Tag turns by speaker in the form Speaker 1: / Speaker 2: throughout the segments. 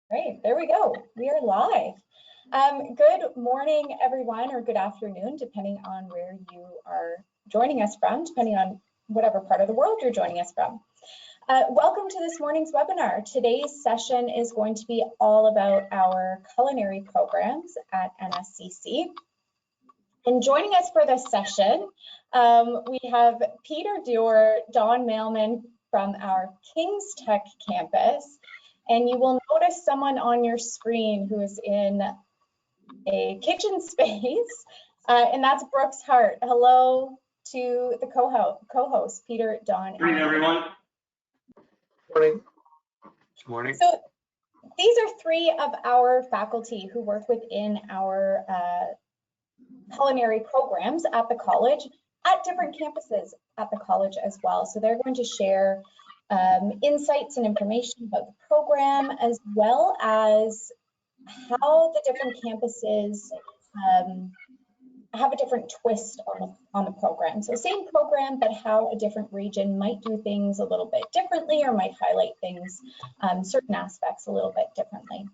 Speaker 1: Great, there we go. We are live. Good morning, everyone, or good afternoon, depending on where you are joining us from, depending on whatever part of the world you're joining us from. Welcome to this morning's webinar. Today's session is going to be all about our culinary programs at NSCC. And joining us for this session, we have Peter Dewar, Don Mailman from our King's Tech campus. And you will notice someone on your screen who is in a kitchen space, and that's Brooks Hart. Hello to the co-host, Peter, Don.
Speaker 2: Good morning, everyone.
Speaker 3: Morning.
Speaker 2: Good morning.
Speaker 1: So these are three of our faculty who work within our culinary programs at the college, at different campuses at the college as well. So they're going to share insights and information about the program, as well as how the different campuses have a different twist on the program. So same program, but how a different region might do things a little bit differently, or might highlight things, certain aspects a little bit differently.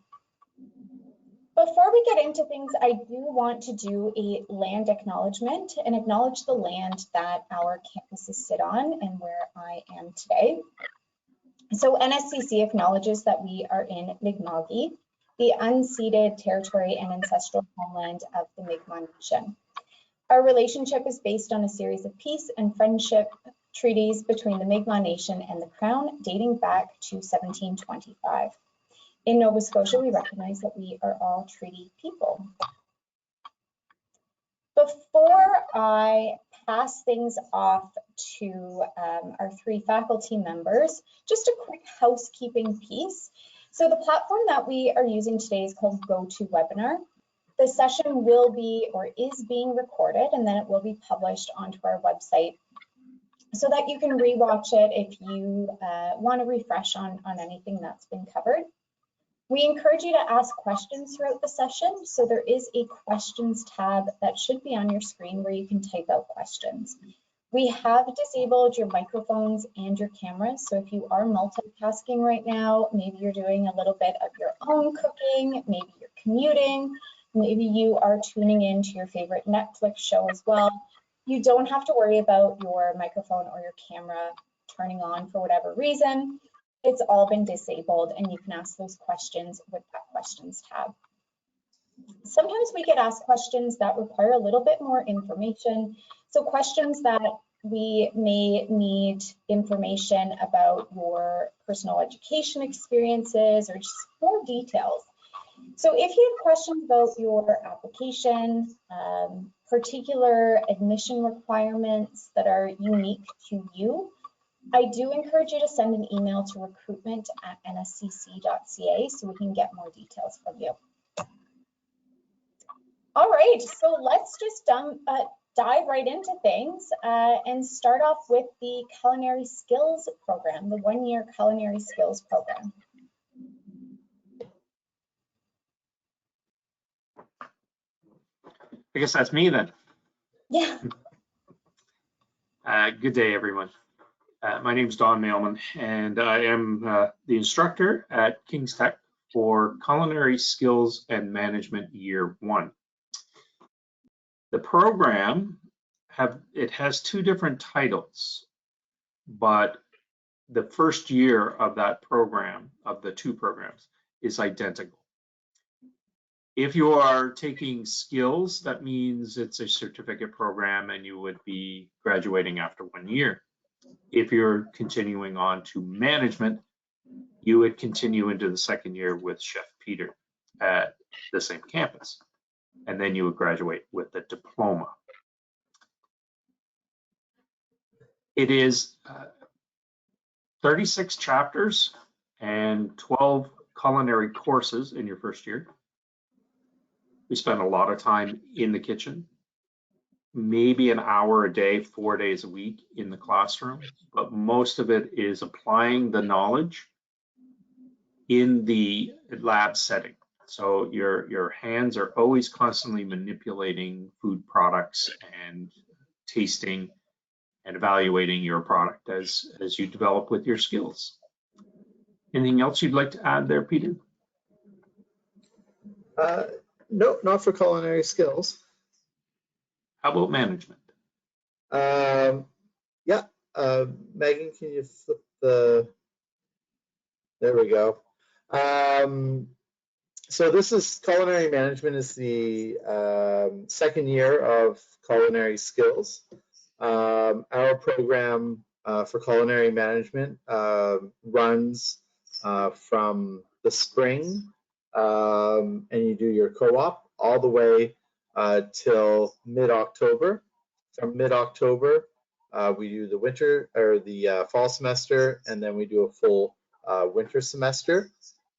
Speaker 1: Before we get into things, I do want to do a land acknowledgement and acknowledge the land that our campuses sit on and where I am today. So NSCC acknowledges that we are in Mi'kmaq, the unceded territory and ancestral homeland of the Mi'kmaq Nation. Our relationship is based on a series of peace and friendship treaties between the Mi'kmaq Nation and the Crown, dating back to 1725. In Nova Scotia, we recognize that we are all treaty people. Before I pass things off to our three faculty members, just a quick housekeeping piece. So the platform that we are using today is called GoToWebinar. The session will be, or is being recorded, and then it will be published onto our website so that you can rewatch it if you want to refresh on anything that's been covered. We encourage you to ask questions throughout the session. So there is a questions tab that should be on your screen where you can type out questions. We have disabled your microphones and your cameras. So if you are multitasking right now, maybe you're doing a little bit of your own cooking, maybe you're commuting, maybe you are tuning in to your favorite Netflix show as well. You don't have to worry about your microphone or your camera turning on for whatever reason. It's all been disabled, and you can ask those questions with that questions tab. Sometimes we get asked questions that require a little bit more information. So questions that we may need information about your personal education experiences or just more details. So if you have questions about your application, particular admission requirements that are unique to you, I do encourage you to send an email to recruitment@nscc.ca so we can get more details from you. All right, so let's just dive right into things and start off with the Culinary Skills Program, the one-year Culinary Skills Program.
Speaker 2: I guess that's me then.
Speaker 1: Yeah.
Speaker 2: Good day, everyone. My name is Don Mailman, and I am the instructor at King's Tech for Culinary Skills and Management Year 1. The program has two different titles, but the first year of that program, of the two programs, is identical. If you are taking skills, that means it's a certificate program and you would be graduating after 1 year. If you're continuing on to management, you would continue into the second year with Chef Peter at the same campus, and then you would graduate with a diploma. It is 36 chapters and 12 culinary courses in your first year. We spend a lot of time in the kitchen, maybe an hour a day, 4 days a week in the classroom, but most of it is applying the knowledge in the lab setting. So your hands are always constantly manipulating food products and tasting and evaluating your product as you develop with your skills. Anything else you'd like to add there, Peter?
Speaker 3: No, not for culinary skills.
Speaker 2: How about management?
Speaker 3: Yeah, Megan, can you flip the, there we go. So this is culinary management is the second year of culinary skills. Our program for culinary management runs from the spring, and you do your co-op all the way till mid-October. From mid-October, we do the winter or the fall semester, and then we do a full winter semester.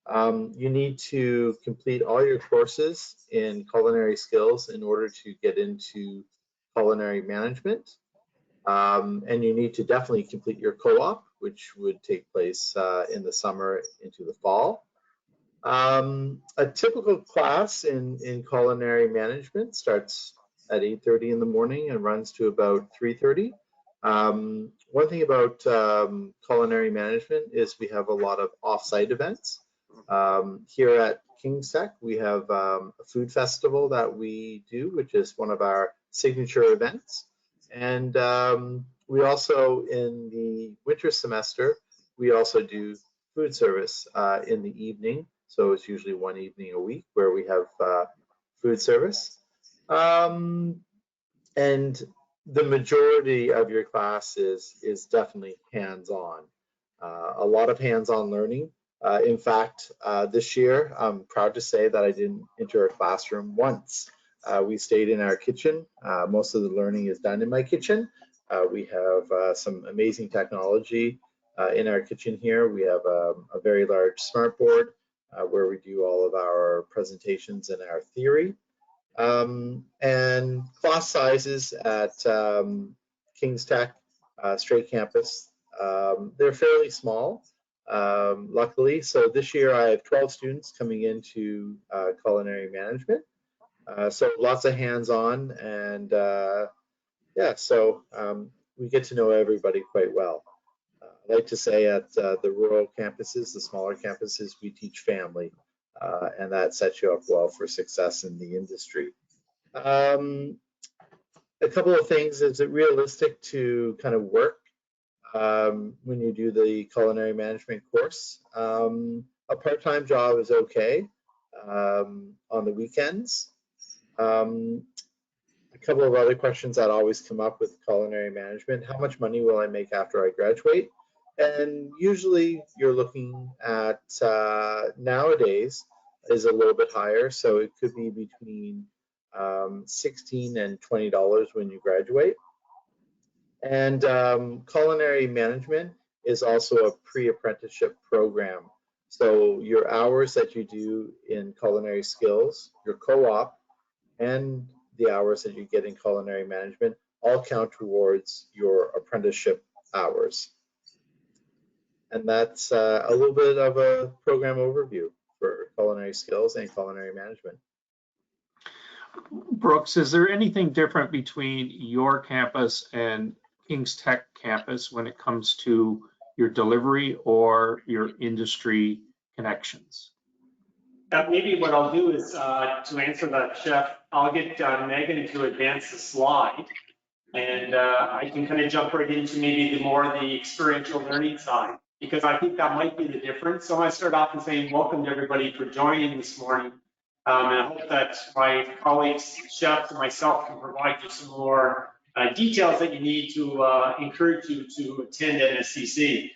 Speaker 3: You need to complete all your courses in culinary skills in order to get into culinary management. And you need to definitely complete your co-op, which would take place in the summer into the fall. A typical class in culinary management starts at 8:30 in the morning and runs to about 3:30. One thing about culinary management is we have a lot of off-site events. Here at King's Tech, we have a food festival that we do, which is one of our signature events. And we also, in the winter semester, we also do food service in the evening. So it's usually one evening a week where we have food service. And the majority of your class is definitely hands-on. A lot of hands-on learning. In fact, this year, I'm proud to say that I didn't enter a classroom once. We stayed in our kitchen. Most of the learning is done in my kitchen. We have some amazing technology in our kitchen here. We have a very large smartboard where we do all of our presentations and our theory. And class sizes at King's Tech Straight Campus, they're fairly small, luckily. So this year I have 12 students coming into culinary management. So lots of hands-on, and yeah, so we get to know everybody quite well. I like to say at the rural campuses, the smaller campuses, we teach family, and that sets you up well for success in the industry. A couple of things, is it realistic to kind of work when you do the culinary management course? A part-time job is okay on the weekends. A couple of other questions that always come up with culinary management: how much money will I make after I graduate? And usually you're looking at nowadays is a little bit higher, so it could be between $16 and $20 when you graduate. And culinary management is also a pre-apprenticeship program. So your hours that you do in culinary skills, your co-op, and the hours that you get in culinary management all count towards your apprenticeship hours. And that's a little bit of a program overview for culinary skills and culinary management.
Speaker 2: Brooks, is there anything different between your campus and King's Tech campus when it comes to your delivery or your industry connections?
Speaker 4: Maybe what I'll do is to answer that, Chef, I'll get Megan to advance the slide, and I can kind of jump right into maybe the experiential learning side, because I think that might be the difference. So I start off in saying welcome to everybody for joining this morning. And I hope that my colleagues, chefs, and myself can provide you some more details that you need to encourage you to attend NSCC.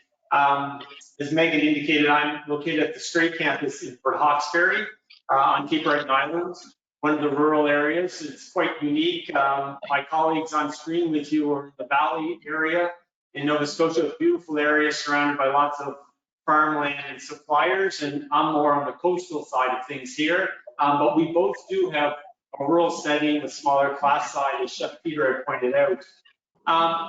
Speaker 4: As Megan indicated, I'm located at the Strait campus in Port Hawkesbury on Cape Breton Island, one of the rural areas. It's quite unique. My colleagues on screen with you are in the Valley area in Nova Scotia, a beautiful area surrounded by lots of farmland and suppliers, and I'm more on the coastal side of things here. But we both do have a rural setting with smaller class size, as Chef Peter had pointed out.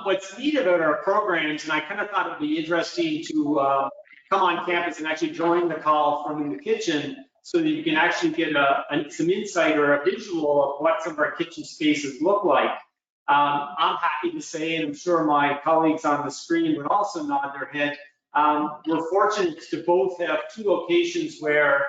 Speaker 4: What's neat about our programs, and I kind of thought it'd be interesting to come on campus and actually join the call from the kitchen so that you can actually get some insight or a visual of what some of our kitchen spaces look like. I'm happy to say, and I'm sure my colleagues on the screen would also nod their head, we're fortunate to both have two locations where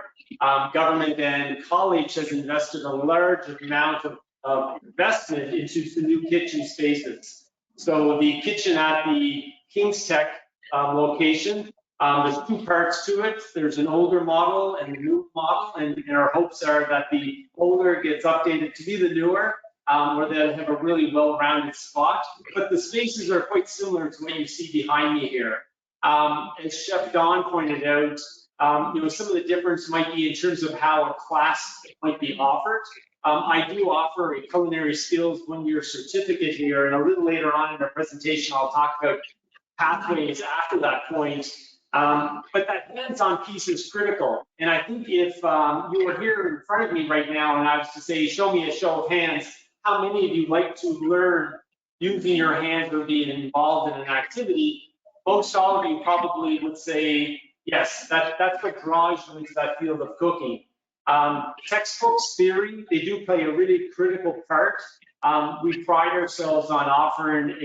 Speaker 4: government and college has invested a large amount of investment into the new kitchen spaces. So the kitchen at the King's Tech location, there's two parts to it. There's an older model and a new model, and our hopes are that the older gets updated to be the newer, where they'll have a really well-rounded spot. But the spaces are quite similar to what you see behind me here. As Chef Don pointed out, some of the difference might be in terms of how a class might be offered. I do offer a culinary skills one-year certificate here, and a little later on in our presentation, I'll talk about pathways after that point. But that hands-on piece is critical. And I think if you were here in front of me right now and I was to say, show me a show of hands, how many of you like to learn using your hands or being involved in an activity? Most all of you probably would say, yes, that's what draws you into that field of cooking. Textbooks, theory, they do play a really critical part. We pride ourselves on offering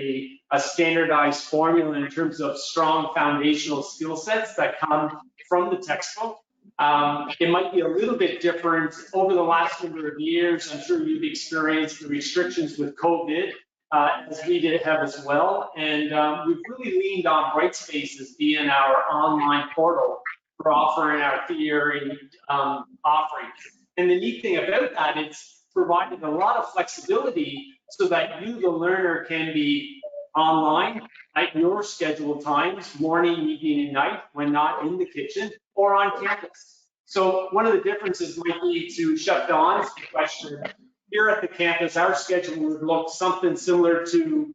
Speaker 4: a standardized formula in terms of strong foundational skill sets that come from the textbook. It might be a little bit different over the last number of years. I'm sure you've experienced the restrictions with COVID, as we did have as well. And we've really leaned on Brightspace as being our online portal for offering our theory offerings. And the neat thing about that, it's provided a lot of flexibility so that you, the learner, can be online at your scheduled times, morning, evening, and night, when not in the kitchen, or on campus. So one of the differences might be to Chef Don's question. Here at the campus, our schedule would look something similar to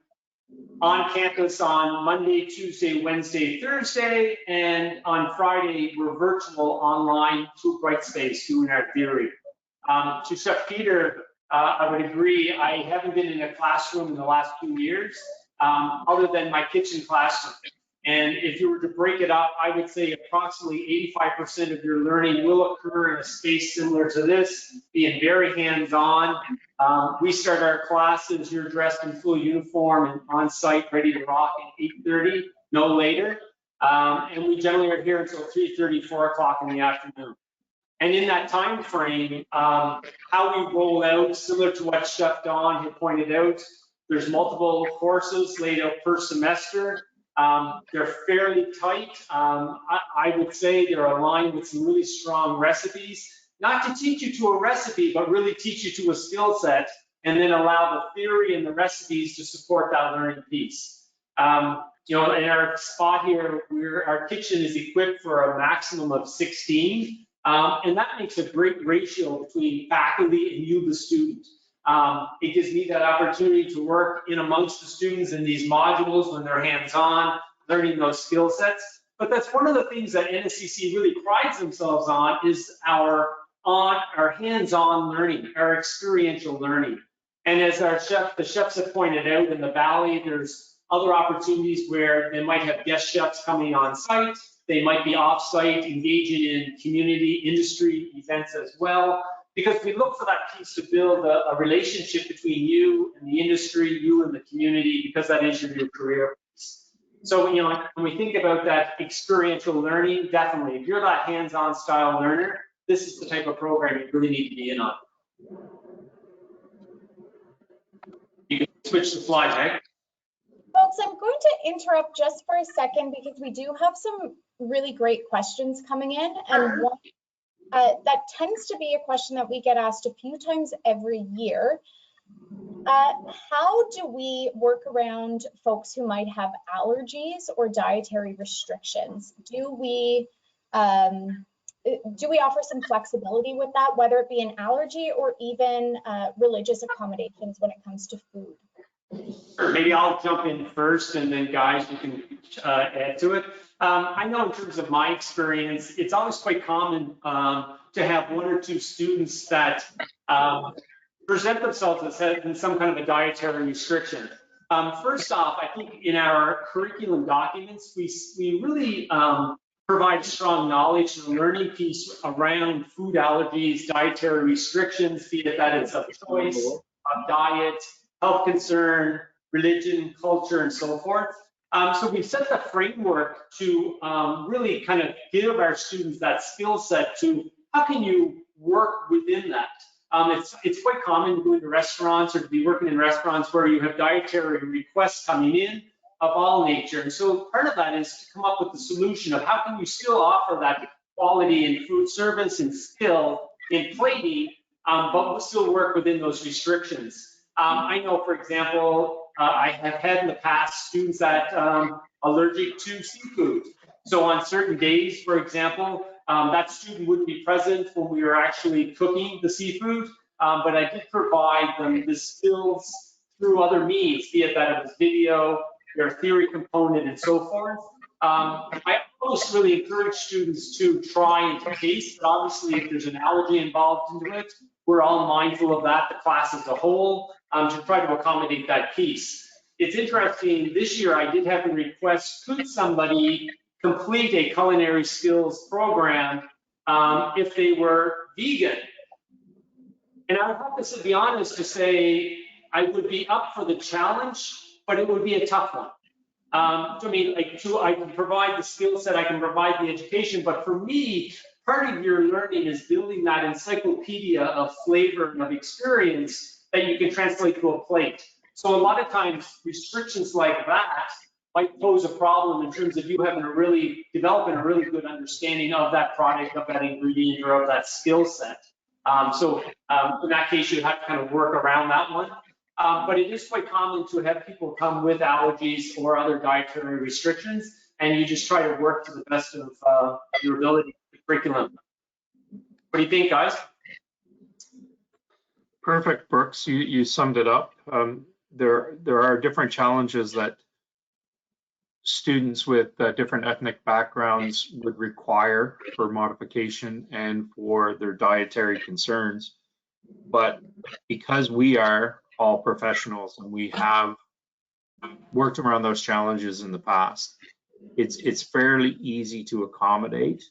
Speaker 4: on campus on Monday, Tuesday, Wednesday, Thursday, and on Friday, we're virtual online through Brightspace doing our theory. To Chef Peter, I would agree, I haven't been in a classroom in the last 2 years, other than my kitchen classroom. And if you were to break it up, I would say approximately 85% of your learning will occur in a space similar to this, being very hands-on. We start our classes, you're dressed in full uniform and on site, ready to rock at 8:30, no later. And we generally are here until 3:30, 4 o'clock in the afternoon. And in that time frame, how we roll out, similar to what Chef Don had pointed out, there's multiple courses laid out per semester. They're fairly tight. I would say they're aligned with some really strong recipes, not to teach you to a recipe, but really teach you to a skill set, and then allow the theory and the recipes to support that learning piece. In our spot here, our kitchen is equipped for a maximum of 16, and that makes a great ratio between faculty and you, the student. It gives me that opportunity to work in amongst the students in these modules when they're hands-on, learning those skill sets. But that's one of the things that NSCC really prides themselves on, is our hands-on learning, our experiential learning. And as the chefs have pointed out, in the Valley, there's other opportunities where they might have guest chefs coming on site. They might be off-site, engaging in community industry events as well. Because we look for that piece to build a relationship between you and the industry, you and the community, because that is your new career piece. So, when we think about that experiential learning, definitely, if you're that hands-on style learner, this is the type of program you really need to be in on. You can switch the slide, right?
Speaker 1: Folks, I'm going to interrupt just for a second because we do have some really great questions coming in, and one that tends to be a question that we get asked a few times every year. How do we work around folks who might have allergies or dietary restrictions? Do we offer some flexibility with that, whether it be an allergy or even religious accommodations when it comes to food?
Speaker 4: Maybe I'll jump in first, and then guys, you can add to it. I know in terms of my experience, it's always quite common to have one or two students that present themselves as having some kind of a dietary restriction. First off, I think in our curriculum documents, we really provide strong knowledge and learning piece around food allergies, dietary restrictions, be it that it's of choice, of diet, health concern, religion, culture, and so forth. So we set the framework to really kind of give our students that skill set to how can you work within that. It's quite common to go into restaurants or to be working in restaurants where you have dietary requests coming in of all nature. And so part of that is to come up with the solution of how can you still offer that quality in food service and skill in plating, but we'll still work within those restrictions. I know, for example, I have had in the past students that allergic to seafood. So on certain days, for example, that student wouldn't be present when we were actually cooking the seafood, but I did provide them the skills through other means, be it that it was video, their theory component, and so forth. I always really encourage students to try and to taste, but obviously if there's an allergy involved into it, we're all mindful of that, the class as a whole, to try to accommodate that piece. It's interesting, this year I did have a request, could somebody complete a culinary skills program if they were vegan? And I would have to be honest to say, I would be up for the challenge, but it would be a tough one. I mean, I can provide the skill set, I can provide the education, but for me, part of your learning is building that encyclopedia of flavor and of experience that you can translate to a plate. So a lot of times, restrictions like that might pose a problem in terms of you having to really developing a really good understanding of that product, of that ingredient, or of that skill set. In that case, you have to kind of work around that one. But it is quite common to have people come with allergies or other dietary restrictions, and you just try to work to the best of your ability with the curriculum. What do you think, guys?
Speaker 2: Perfect, Brooks. You summed it up. There are different challenges that students with different ethnic backgrounds would require for modification and for their dietary concerns. But because we are all professionals and we have worked around those challenges in the past, it's fairly easy to accommodate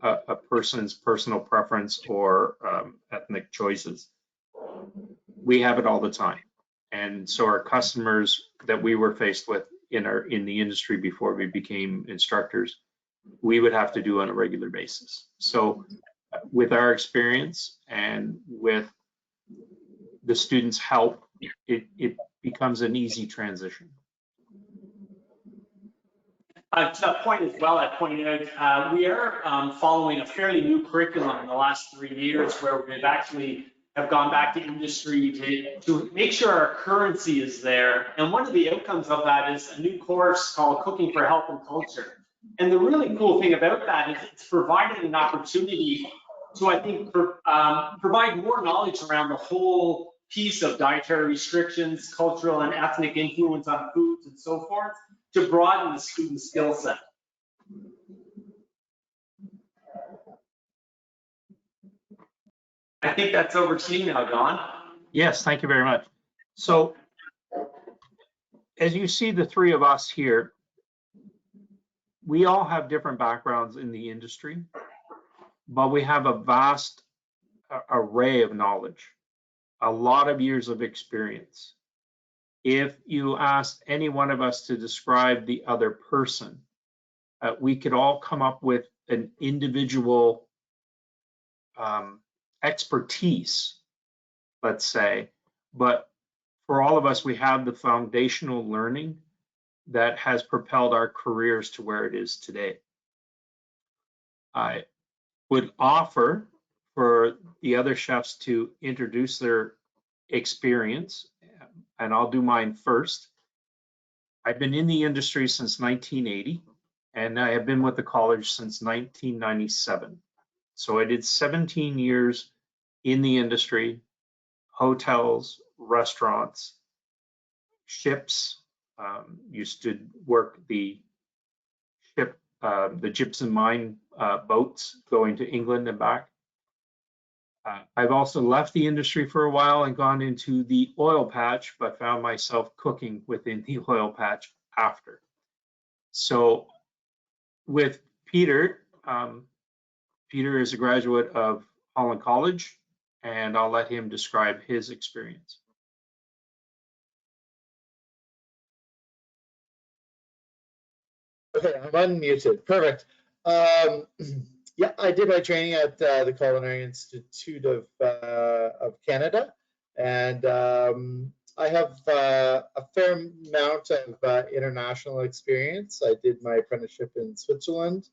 Speaker 2: a person's personal preference or ethnic choices. We have it all the time. And so our customers that we were faced with in the industry before we became instructors, we would have to do on a regular basis. So with our experience and with the students' help, it becomes an easy transition.
Speaker 4: To that point as well, I pointed out, we are following a fairly new curriculum in the last 3 years where we've actually have gone back to industry to make sure our currency is there. And one of the outcomes of that is a new course called Cooking for Health and Culture. And the really cool thing about that is it's provided an opportunity to, I think, provide more knowledge around the whole piece of dietary restrictions, cultural and ethnic influence on foods and so forth, to broaden the student skill set. I think that's over to you now, Don.
Speaker 2: Yes, thank you very much. So as you see the three of us here, we all have different backgrounds in the industry, but we have a vast array of knowledge, a lot of years of experience. If you asked any one of us to describe the other person, we could all come up with an individual expertise, let's say, but for all of us, we have the foundational learning that has propelled our careers to where it is today. I would offer for the other chefs to introduce their experience, and I'll do mine first. I've been in the industry since 1980, and I have been with the college since 1997. So I did 17 years in the industry, hotels, restaurants, ships, used to work the gypsum mine boats going to England and back. I've also left the industry for a while and gone into the oil patch, but found myself cooking within the oil patch after. So with Peter, Peter is a graduate of Holland College, and I'll let him describe his experience.
Speaker 3: Okay, I'm unmuted. Perfect. Yeah, I did my training at the Culinary Institute of Canada, and I have a fair amount of international experience. I did my apprenticeship in Switzerland,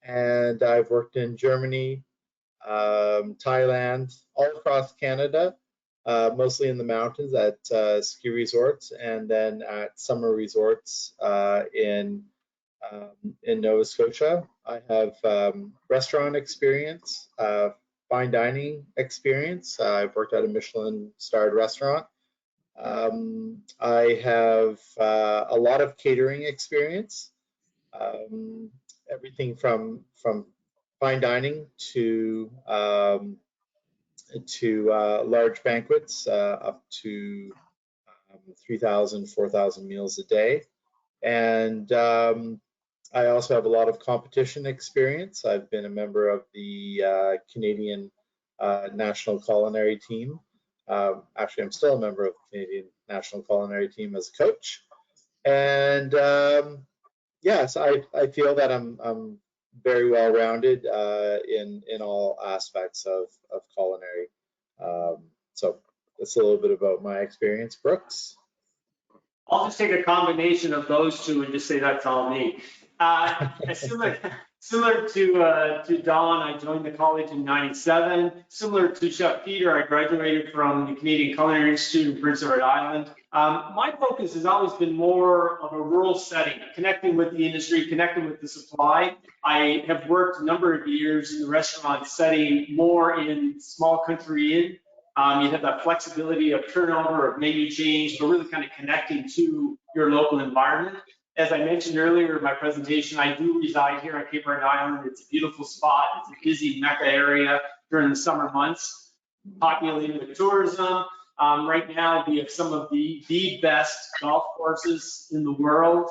Speaker 3: and I've worked in Germany, Thailand, all across Canada, mostly in the mountains at ski resorts, and then at summer resorts in Nova Scotia. I have restaurant experience, fine dining experience. I've worked at a Michelin-starred restaurant. I have a lot of catering experience, everything from fine dining to large banquets, up to 3,000, 4,000 meals a day. And I also have a lot of competition experience. I've been a member of the Canadian National Culinary Team. Actually, I'm still a member of the Canadian National Culinary Team as a coach. And yes, I feel that I'm very well rounded in all aspects of culinary. So that's a little bit about my experience. Brooks?
Speaker 4: I'll just take a combination of those two and just say that's all me. Similar to Don, I joined the college in '97. Similar to Chef Peter, I graduated from the Canadian Culinary Institute in Prince Edward Island. My focus has always been more of a rural setting, connecting with the industry, connecting with the supply. I have worked a number of years in the restaurant setting, more in small country inn. You have that flexibility of turnover, of menu change, but really kind of connecting to your local environment. As I mentioned earlier in my presentation, I do reside here on Cape Breton Island. It's a beautiful spot. It's a busy Mecca area during the summer months, populated with tourism. Right now, we have some of the best golf courses in the world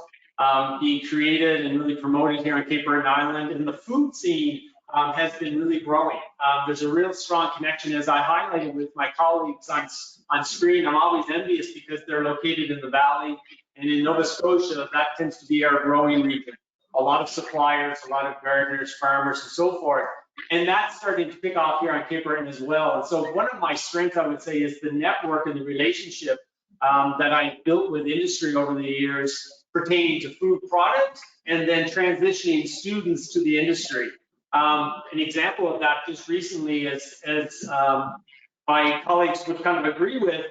Speaker 4: being created and really promoted here on Cape Breton Island. And the food scene has been really growing. There's a real strong connection, as I highlighted with my colleagues on screen. I'm always envious because they're located in the valley, and in Nova Scotia, that tends to be our growing region. A lot of suppliers, a lot of gardeners, farmers, and so forth. And that's starting to pick off here on Cape Breton as well. And so one of my strengths, I would say, is the network and the relationship that I built with industry over the years pertaining to food products and then transitioning students to the industry. An example of that just recently, as my colleagues would kind of agree with,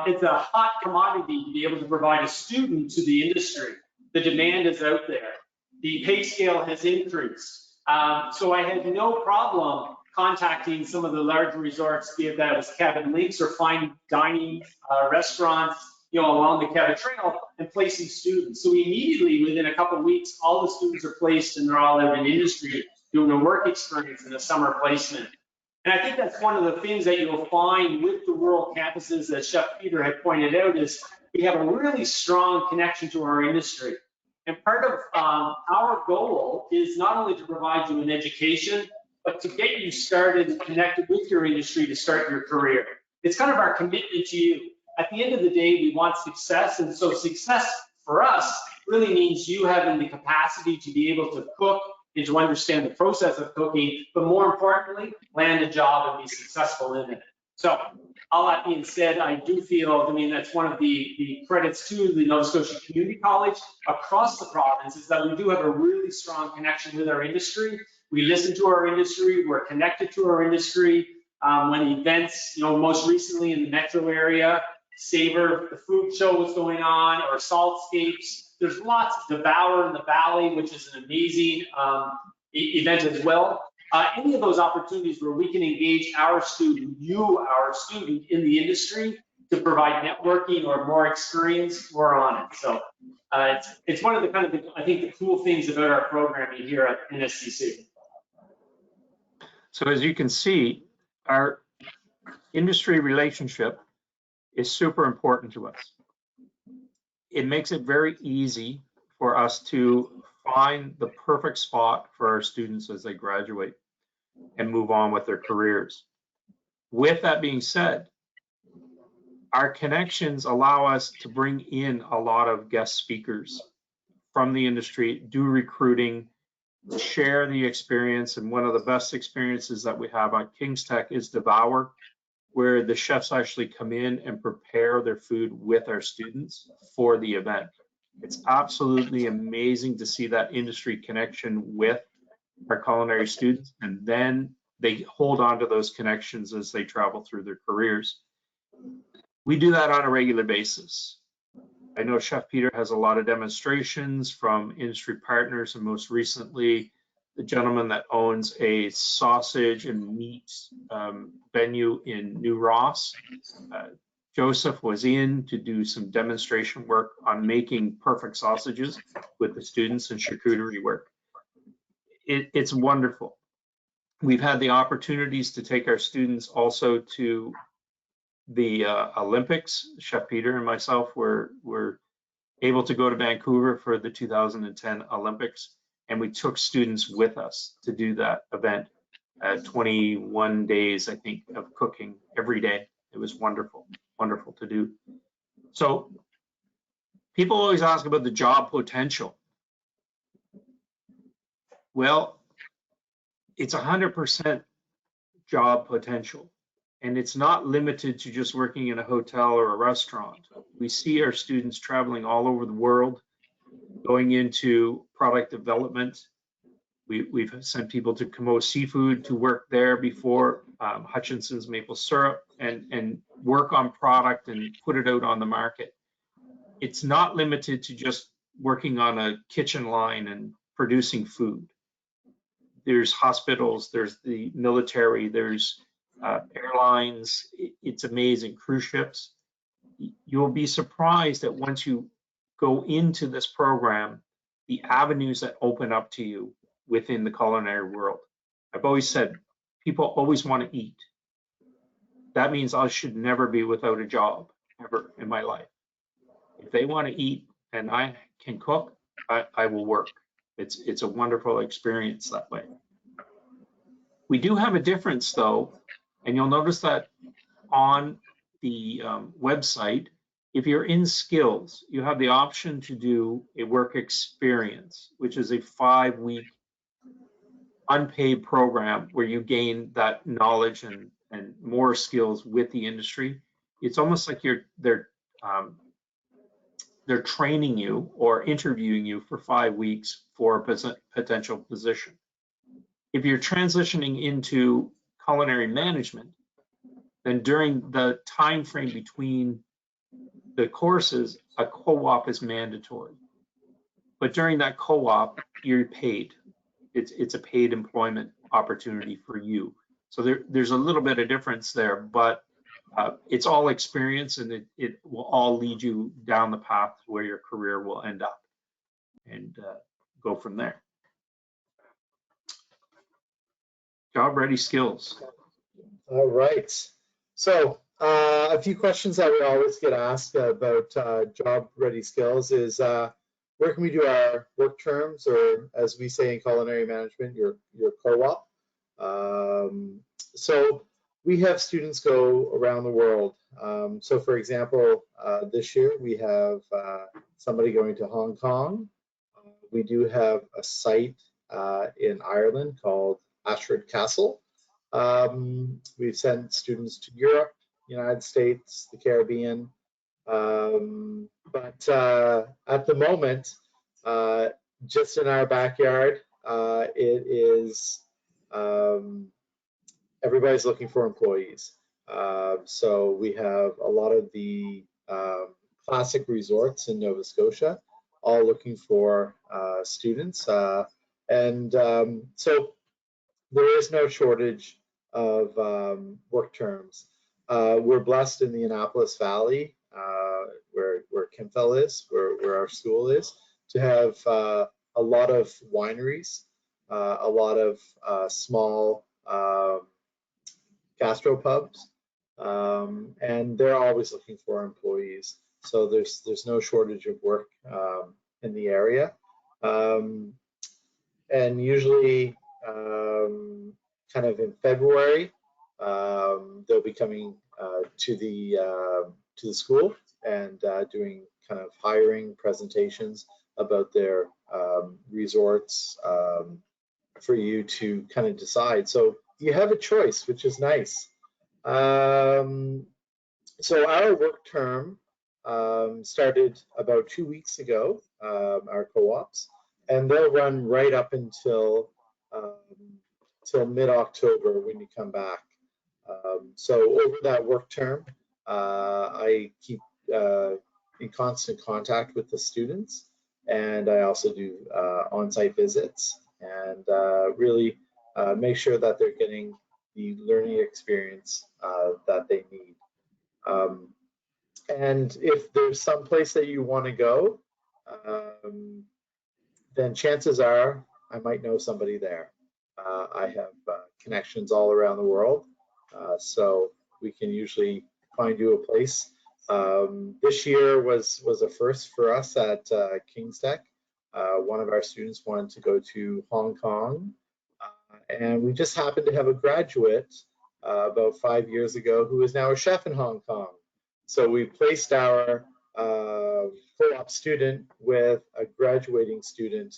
Speaker 4: it's a hot commodity to be able to provide a student to the industry. The demand is out there. The pay scale has increased. So I had no problem contacting some of the larger resorts, be it that was Cabin Links or fine dining restaurants, along the Cabot Trail, and placing students. So immediately, within a couple of weeks, all the students are placed and they're all out in industry doing a work experience in a summer placement. And I think that's one of the things that you'll find with the rural campuses, as Chef Peter had pointed out, is we have a really strong connection to our industry. And part of our goal is not only to provide you an education, but to get you started and connected with your industry to start your career. It's kind of our commitment to you. At the end of the day, we want success. And so success for us really means you having the capacity to be able to cook and to understand the process of cooking, but more importantly, land a job and be successful in it. So all that being said, I do feel, that's one of the credits to the Nova Scotia Community College across the province is that we do have a really strong connection with our industry. We listen to our industry, we're connected to our industry. When events, most recently in the metro area, Savor, the food show was going on, or Saltscapes. There's lots of Devour in the Valley, which is an amazing event as well. Any of those opportunities where we can engage our student, our student in the industry to provide networking or more experience, we're on it. So it's one of the I think the cool things about our programming here at NSCC.
Speaker 2: So as you can see, our industry relationship is super important to us. It makes it very easy for us to find the perfect spot for our students as they graduate and move on with their careers. With that being said, our connections allow us to bring in a lot of guest speakers from the industry, do recruiting, share the experience. And one of the best experiences that we have on King's Tech is Devour, where the chefs actually come in and prepare their food with our students for the event. It's absolutely amazing to see that industry connection with our culinary students, and then they hold on to those connections as they travel through their careers. We do that on a regular basis. I know Chef Peter has a lot of demonstrations from industry partners, and most recently, the gentleman that owns a sausage and meat venue in New Ross, Joseph, was in to do some demonstration work on making perfect sausages with the students and charcuterie work. It's wonderful. We've had the opportunities to take our students also to the Olympics. Chef Peter and myself were able to go to Vancouver for the 2010 Olympics, and we took students with us to do that event. 21 days, I think, of cooking every day. It was wonderful, wonderful to do. So people always ask about the job potential. Well, it's 100% job potential. And it's not limited to just working in a hotel or a restaurant. We see our students traveling all over the world, going into product development. We've sent people to Como Seafood to work there before, Hutchinson's maple syrup, and work on product and put it out on the market. It's not limited to just working on a kitchen line and producing food. There's hospitals, there's the military, there's airlines. It's amazing. Cruise ships. You'll be surprised that once you go into this program, the avenues that open up to you within the culinary world. I've always said, people always want to eat. That means I should never be without a job ever in my life. If they want to eat and I can cook, I will work. It's a wonderful experience that way. We do have a difference though, and you'll notice that on the website, if you're in skills, you have the option to do a work experience, which is a 5-week unpaid program where you gain that knowledge and more skills with the industry. It's almost like they're training you or interviewing you for 5 weeks for a potential position. If you're transitioning into culinary management, then during the time frame between the courses, a co-op is mandatory. But during that co-op, you're paid. It's a paid employment opportunity for you. So there's a little bit of difference there, but it's all experience, and it will all lead you down the path where your career will end up, and go from there. Job ready skills.
Speaker 3: All right. So a few questions that we always get asked about job ready skills is where can we do our work terms, or as we say in culinary management, your co-op. So we have students go around the world. So for example, this year we have somebody going to Hong Kong. We do have a site in Ireland called Ashford Castle. We've sent students to Europe, United States, the Caribbean. But at the moment, just in our backyard, it is everybody's looking for employees. So we have a lot of the classic resorts in Nova Scotia, all looking for students. So there is no shortage of work terms. We're blessed in the Annapolis Valley, where Kempfell is, where our school is, to have a lot of wineries, a lot of small gastropubs, and they're always looking for employees. So there's no shortage of work in the area, and usually kind of in February, they'll be coming to the school and doing kind of hiring presentations about their resorts for you to kind of decide. So you have a choice, which is nice. So our work term started about 2 weeks ago, our co-ops, and they'll run right up until till mid-October when you come back. So over that work term, I keep in constant contact with the students, and I also do on-site visits and really make sure that they're getting the learning experience that they need. And if there's some place that you want to go, then chances are I might know somebody there. I have connections all around the world, so we can usually find you a place. This year was a first for us at King's Tech. One of our students wanted to go to Hong Kong, and we just happened to have a graduate about 5 years ago who is now a chef in Hong Kong. So we placed our co-op student with a graduating student,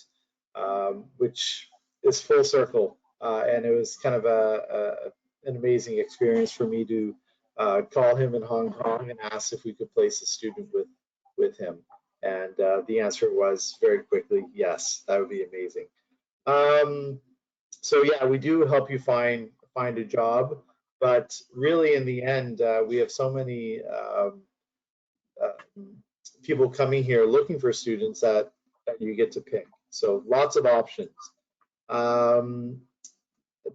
Speaker 3: which is full circle. And it was kind of an amazing experience for me to call him in Hong Kong and ask if we could place a student with him. And the answer was very quickly, yes, that would be amazing. So yeah, we do help you find a job, but really in the end, we have so many people coming here looking for students that you get to pick. So lots of options.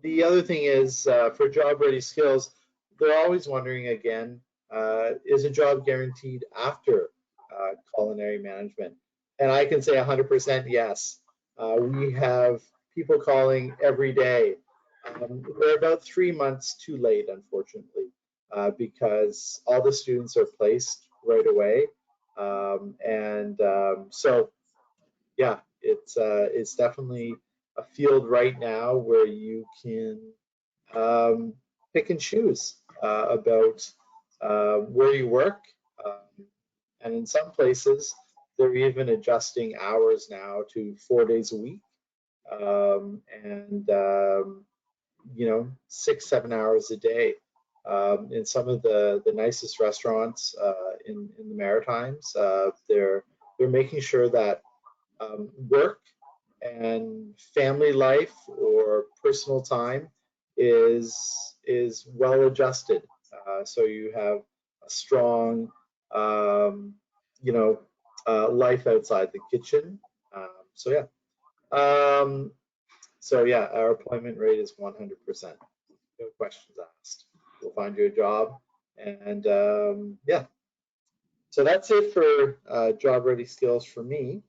Speaker 3: The other thing is for job ready skills, they're always wondering again, is a job guaranteed after culinary management? And I can say 100% yes. We have people calling every day. We're about 3 months too late, unfortunately, because all the students are placed right away. So, yeah, it's definitely a field right now where you can pick and choose about where you work. And in some places, they're even adjusting hours now to 4 days a week. You know, 6-7 hours a day. In some of the nicest restaurants in the Maritimes, they're making sure that work and family life or personal time is well adjusted. So you have a strong, you know, life outside the kitchen. So yeah. So yeah, our employment rate is 100%. No questions asked. We'll find you a job, and yeah. So that's it for job ready skills for me.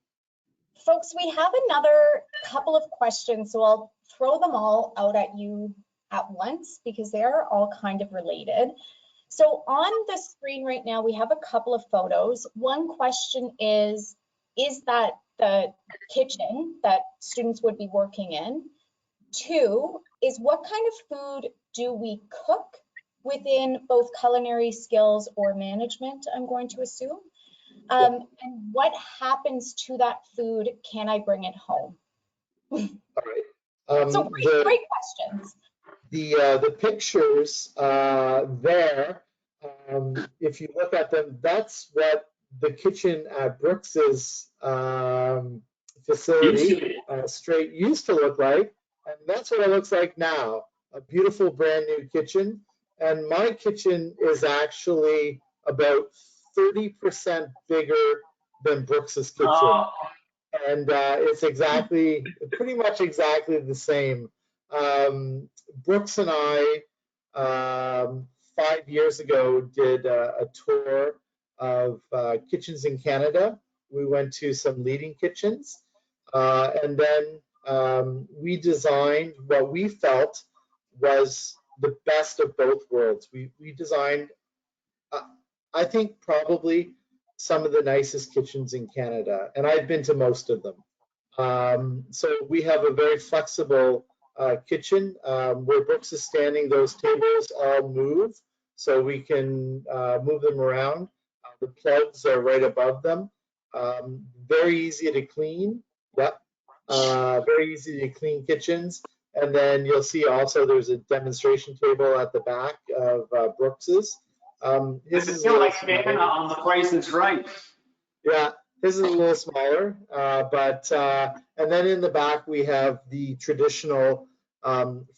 Speaker 1: Folks, we have another couple of questions, so I'll throw them all out at you at once because they are all kind of related. So on the screen right now, we have a couple of photos. One question is that the kitchen that students would be working in? 2 is what kind of food do we cook within both culinary skills or management, I'm going to assume? And what happens to that food? Can I bring it home?
Speaker 3: All right.
Speaker 1: So great questions.
Speaker 3: The pictures there, if you look at them, that's what the kitchen at Brooks's facility straight used to look like, and that's what it looks like now. A beautiful brand new kitchen, and my kitchen is actually about 30% bigger than Brooks's kitchen. And it's pretty much exactly the same. Brooks and I, 5 years ago, did a tour of kitchens in Canada. We went to some leading kitchens, and then we designed what we felt was the best of both worlds. We designed, I think, probably some of the nicest kitchens in Canada, and I've been to most of them. So we have a very flexible kitchen. Where Brooks is standing, those tables all move, so we can move them around. The plugs are right above them. Very easy to clean. Yep. Very easy to clean kitchens. And then you'll see also there's a demonstration table at the back of Brooks's. His is a
Speaker 4: feel
Speaker 3: little
Speaker 4: like Vanna
Speaker 3: smaller.
Speaker 4: on The Price is Right.
Speaker 3: Yeah, his is a little smaller, and then in the back we have the traditional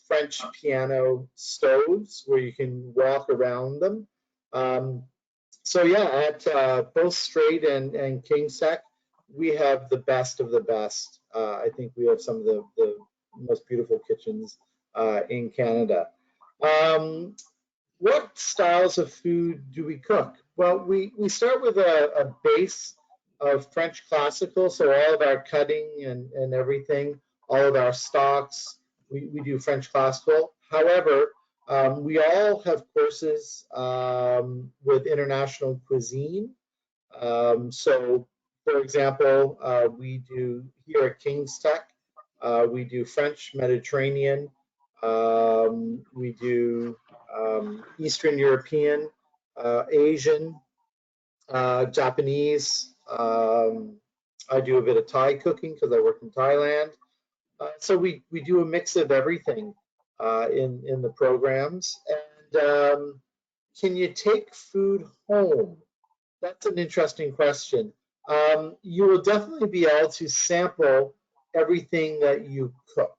Speaker 3: French piano stoves where you can walk around them. So yeah, at both Straight and King's Tech, we have the best of the best. I think we have some of the most beautiful kitchens in Canada. What styles of food do we cook? Well, we start with a base of French classical, so all of our cutting and everything, all of our stocks, we do French classical. However, we all have courses with international cuisine. So, for example, we do here at King's Tech, we do French Mediterranean, we do Eastern European, Asian, Japanese. I do a bit of Thai cooking because I work in Thailand. So we do a mix of everything in the programs. And can you take food home? That's an interesting question. You will definitely be able to sample everything that you cook.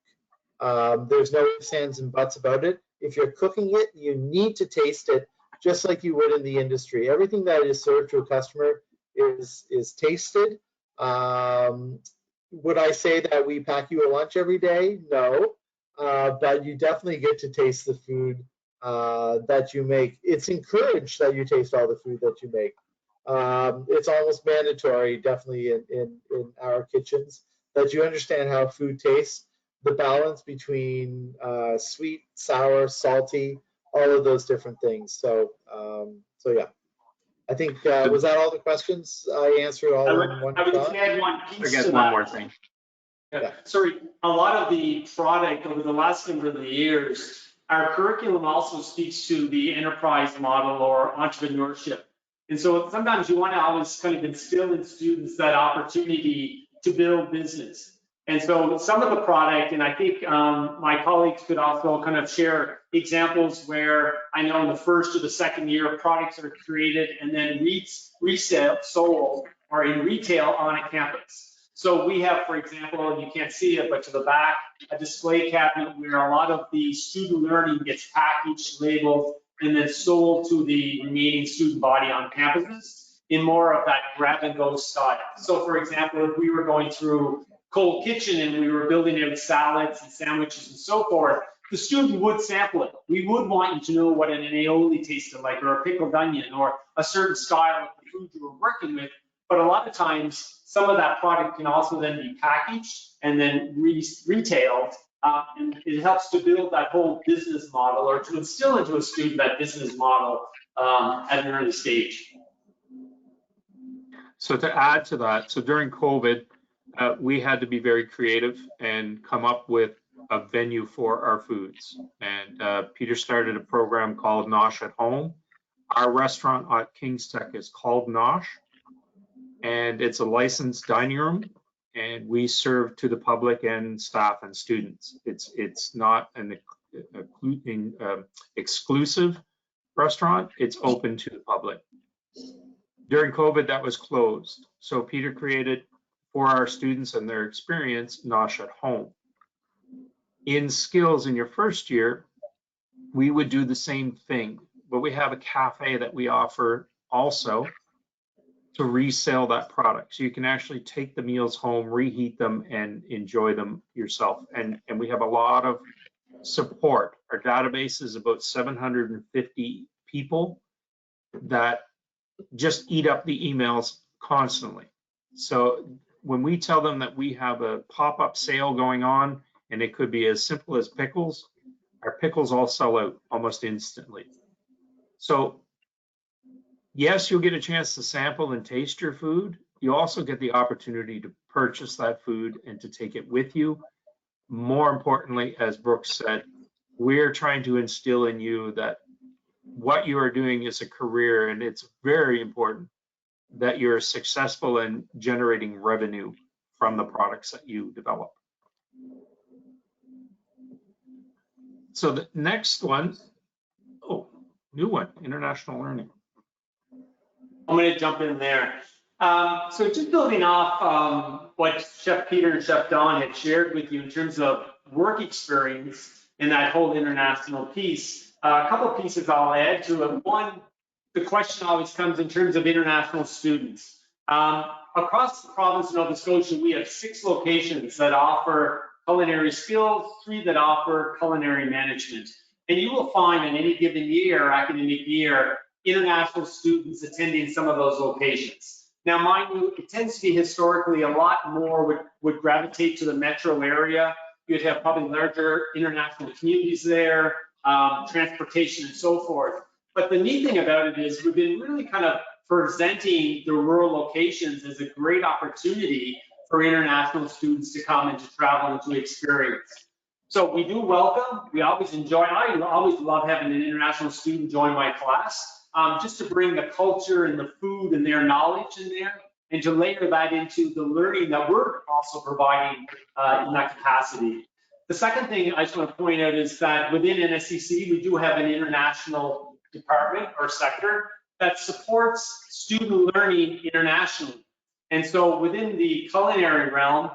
Speaker 3: There's no ifs, ands, and buts about it. If you're cooking it, you need to taste it just like you would in the industry. Everything that is served to a customer is tasted. Would I say that we pack you a lunch every day? No, but you definitely get to taste the food that you make. It's encouraged that you taste all the food that you make. It's almost mandatory, definitely in our kitchens, that you understand how food tastes, the balance between sweet, sour, salty, all of those different things. So yeah, I think was that all the questions? I answered all in one
Speaker 4: I would
Speaker 3: shot.
Speaker 4: add one
Speaker 2: I
Speaker 4: piece
Speaker 2: guess
Speaker 4: to
Speaker 2: one
Speaker 4: that.
Speaker 2: more thing.
Speaker 4: Yeah. Sorry, a lot of the product over the last number of years, our curriculum also speaks to the enterprise model or entrepreneurship. And so sometimes you want to always kind of instill in students that opportunity to build business. And so some of the product, and I think my colleagues could also kind of share examples where I know in the first or the second year products are created and then resale, sold, or in retail on a campus. So we have, for example, and you can't see it, but to the back, a display cabinet where a lot of the student learning gets packaged, labeled, and then sold to the remaining student body on campuses in more of that grab and go style. So for example, if we were going through Cold Kitchen and we were building out salads and sandwiches and so forth, the student would sample it. We would want you to know what an aioli tasted like, or a pickled onion, or a certain style of the food you were working with. But a lot of times, some of that product can also then be packaged and then retailed. And it helps to build that whole business model, or to instill into a student that business model at an early stage.
Speaker 2: So to add to that, so during COVID, we had to be very creative and come up with a venue for our foods. And Peter started a program called Nosh at Home. Our restaurant at King's Tech is called Nosh, and it's a licensed dining room, and we serve to the public and staff and students. It's not an exclusive restaurant. It's open to the public. During COVID, that was closed. So Peter created for our students and their experience, Nosh at Home. In skills in your first year, we would do the same thing, but we have a cafe that we offer also to resell that product. So you can actually take the meals home, reheat them, and enjoy them yourself. And we have a lot of support. Our database is about 750 people that just eat up the emails constantly. So when we tell them that we have a pop-up sale going on, and it could be as simple as pickles, our pickles all sell out almost instantly. So yes, you'll get a chance to sample and taste your food. You also get the opportunity to purchase that food and to take it with you. More importantly, as Brooks said, we're trying to instill in you that what you are doing is a career, and it's very important that you're successful in generating revenue from the products that you develop. So the next one, oh, new one, international learning.
Speaker 4: I'm going to jump in there. So just building off what Chef Peter and Chef Don had shared with you in terms of work experience in that whole international piece, a couple of pieces I'll add to it. One, the question always comes in terms of international students. Across the province of Nova Scotia, we have 6 locations that offer culinary skills, 3 that offer culinary management. And you will find in any given year, academic year, international students attending some of those locations. Now, mind you, it tends to be historically a lot more would gravitate to the metro area. You'd have probably larger international communities there, transportation and so forth. But the neat thing about it is we've been really kind of presenting the rural locations as a great opportunity for international students to come and to travel and to experience. So we do welcome, we always enjoy, I always love having an international student join my class, just to bring the culture and the food and their knowledge in there, and to layer that into the learning that we're also providing in that capacity. The second thing I just want to point out is that within NSCC, we do have an international department or sector that supports student learning internationally. And so within the culinary realm,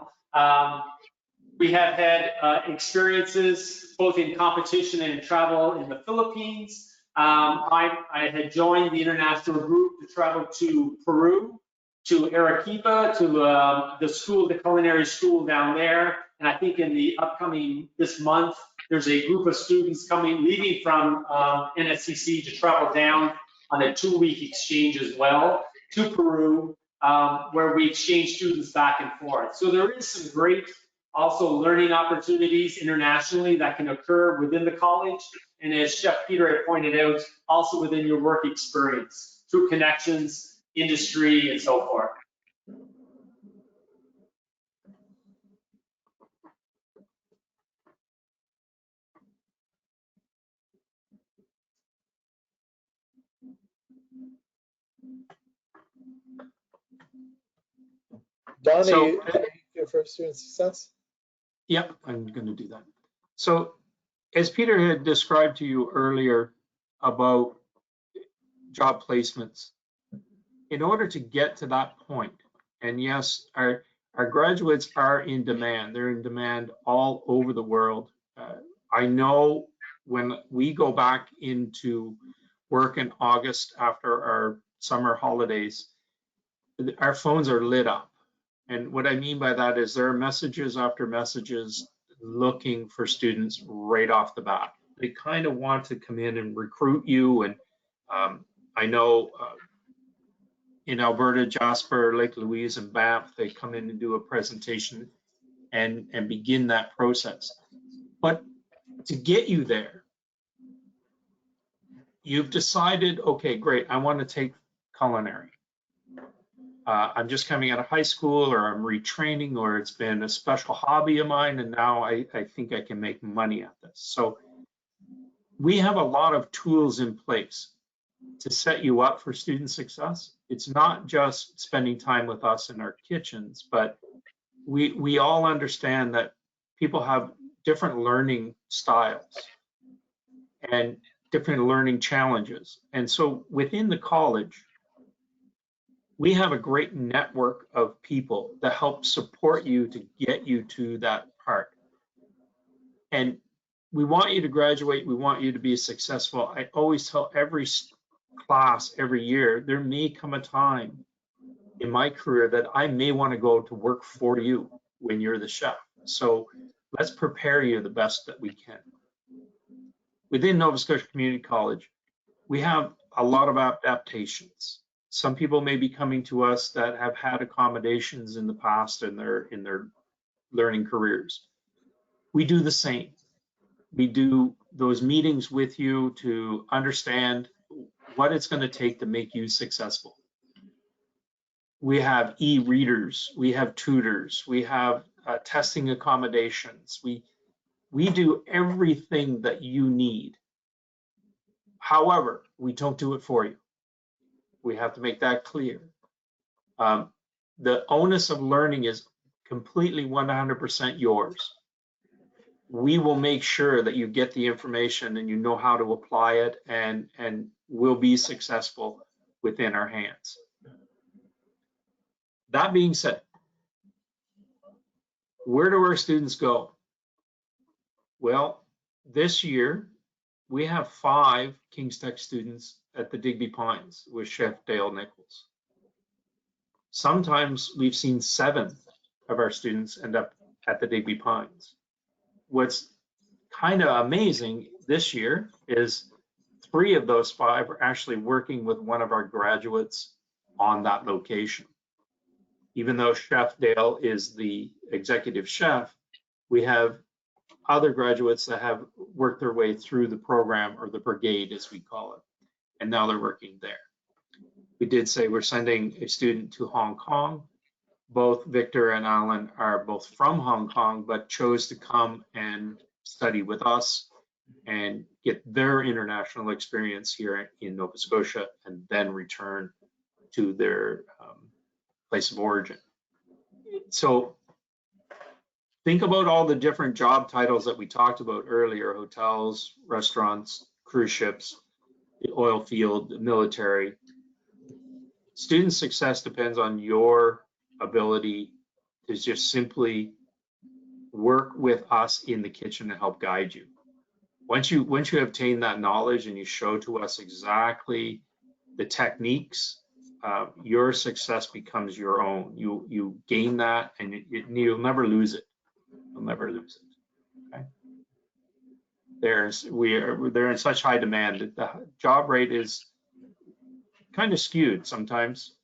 Speaker 4: we have had experiences both in competition and in travel in the Philippines. I had joined the international group to travel to Peru, to Arequipa, to the culinary school down there. And I think in the upcoming, this month, there's a group of students leaving from NSCC to travel down on a 2-week exchange as well to Peru, where we exchange students back and forth. So there is some great also learning opportunities internationally that can occur within the college. And as Chef Peter had pointed out, also within your work experience through connections, industry, and so forth.
Speaker 3: Don,
Speaker 2: So,
Speaker 3: you for student success?
Speaker 2: Yep, I'm going to do that. So as Peter had described to you earlier about job placements, in order to get to that point, and yes, our graduates are in demand. They're in demand all over the world. I know when we go back into work in August after our summer holidays, our phones are lit up. And what I mean by that is there are messages after messages looking for students right off the bat. They kind of want to come in and recruit you. And I know in Alberta, Jasper, Lake Louise, and Banff, they come in and do a presentation and begin that process. But to get you there, you've decided, okay, great, I want to take culinary. I'm just coming out of high school, or I'm retraining, or it's been a special hobby of mine, and now I think I can make money at this. So we have a lot of tools in place to set you up for student success. It's not just spending time with us in our kitchens, but we all understand that people have different learning styles and different learning challenges. And so within the college, we have a great network of people that help support you to get you to that part. And we want you to graduate. We want you to be successful. I always tell every class every year, there may come a time in my career that I may want to go to work for you when you're the chef. So let's prepare you the best that we can. Within Nova Scotia Community College, we have a lot of adaptations. Some people may be coming to us that have had accommodations in the past in their learning careers. We do the same. We do those meetings with you to understand what it's going to take to make you successful. We have e-readers, we have tutors, we have testing accommodations. We do everything that you need. However, we don't do it for you. We have to make that clear. The onus of learning is completely 100% yours. We will make sure that you get the information and you know how to apply it, and will be successful within our hands. That being said, where do our students go? Well, this year we have 5 King's Tech students at the Digby Pines with Chef Dale Nichols. Sometimes we've seen 7 of our students end up at the Digby Pines. What's kind of amazing this year is 3 of those 5 are actually working with one of our graduates on that location. Even though Chef Dale is the executive chef, we have other graduates that have worked their way through the program, or the brigade as we call it, and now they're working there. We did say we're sending a student to Hong Kong. Both Victor and Alan are both from Hong Kong, but chose to come and study with us and get their international experience here in Nova Scotia, and then return to their place of origin. So think about all the different job titles that we talked about earlier: hotels, restaurants, cruise ships, the oil field, the military. Student success depends on your ability to just simply work with us in the kitchen to help guide you. Once you obtain that knowledge and you show to us exactly the techniques, your success becomes your own. You gain that, and you'll never lose it. You'll never lose it. Okay. They're in such high demand that the job rate is kind of skewed sometimes.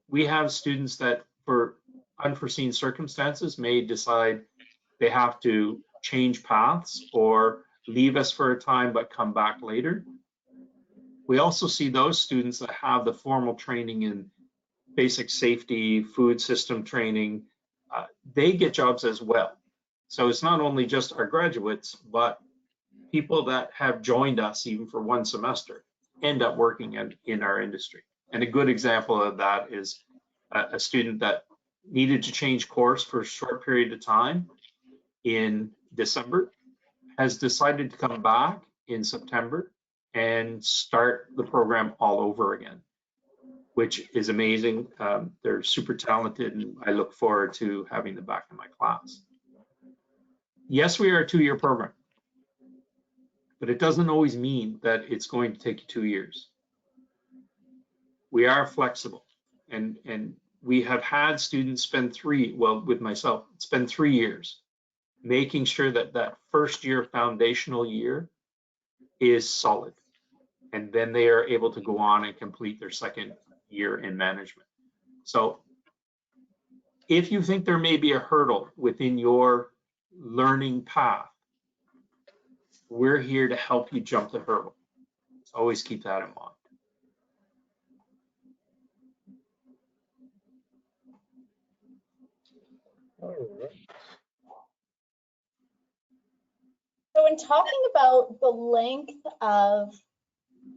Speaker 2: We have students that, for unforeseen circumstances, may decide they have to change paths or leave us for a time but come back later. We also see those students that have the formal training in basic safety, food system training, they get jobs as well. So it's not only just our graduates, but people that have joined us even for one semester end up working in our industry. And a good example of that is a student that needed to change course for a short period of time in December, has decided to come back in September and start the program all over again, which is amazing. They're super talented, and I look forward to having them back in my class. Yes, we are a 2-year program, but it doesn't always mean that it's going to take you 2 years. We are flexible, and we have had students spend with myself, spend 3 years making sure that that first year foundational year is solid. And then they are able to go on and complete their second year in management. So if you think there may be a hurdle within your learning path, we're here to help you jump the hurdle. So always keep that in mind.
Speaker 3: All right.
Speaker 1: So in talking about the length of